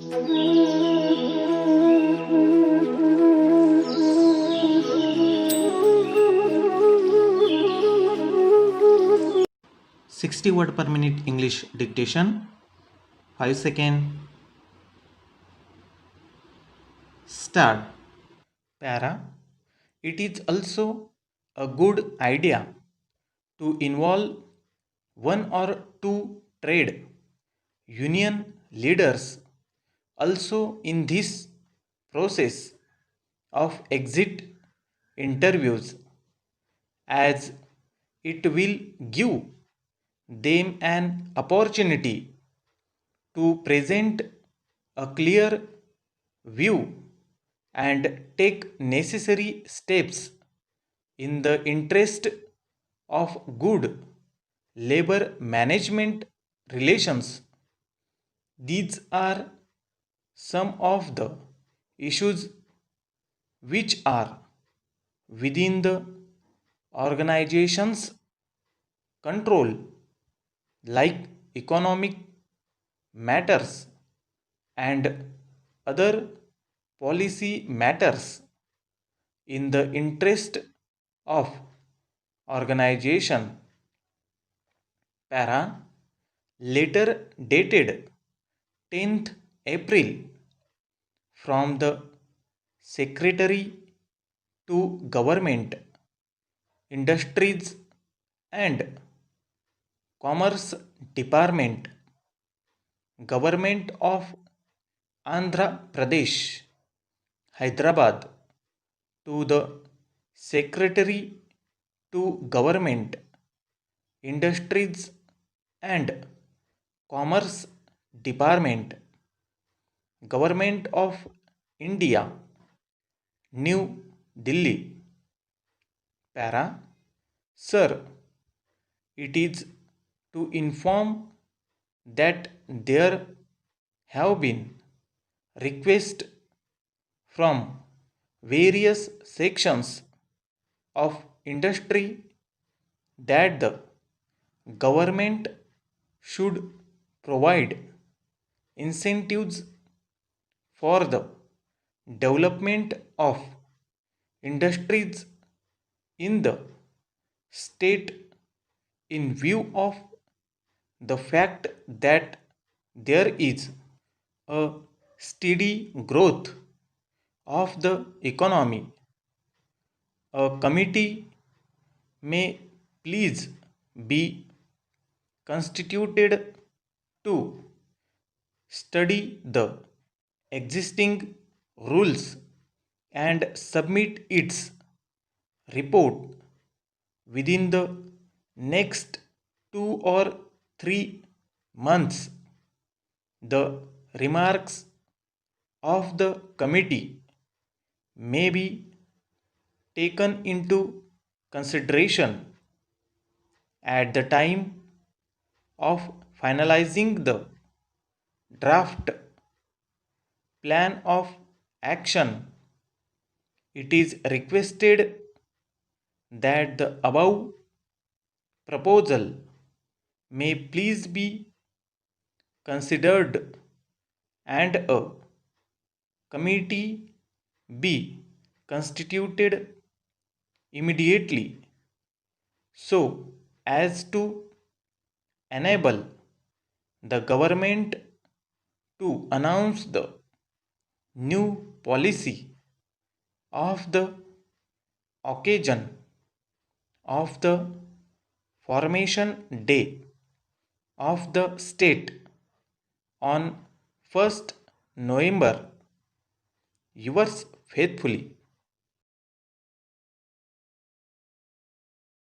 Sixty word per minute English dictation. 5 seconds. Start. Para. It is also a good idea to involve one or two trade union leaders also in this process of exit interviews, as it will give them an opportunity to present a clear view and take necessary steps in the interest of good labor management relations. These are some of the issues which are within the organization's control, like economic matters and other policy matters in the interest of organization. Para. Letter dated 10th April from the Secretary to Government, Industries and Commerce Department, Government of Andhra Pradesh, Hyderabad, to the Secretary to Government, Industries and Commerce Department, Government of India, New Delhi. Para. Sir, it is to inform that there have been requests from various sections of industry that the government should provide incentives for the development of industries in the state in view of the fact that there is a steady growth of the economy. A committee may please be constituted to study the existing rules and submit its report within the next 2 or 3 months. The remarks of the committee may be taken into consideration at the time of finalizing the draft plan of action. It is requested that the above proposal may please be considered and a committee be constituted immediately so as to enable the government to announce the new policy of the occasion of the formation day of the state on 1st November. Yours faithfully,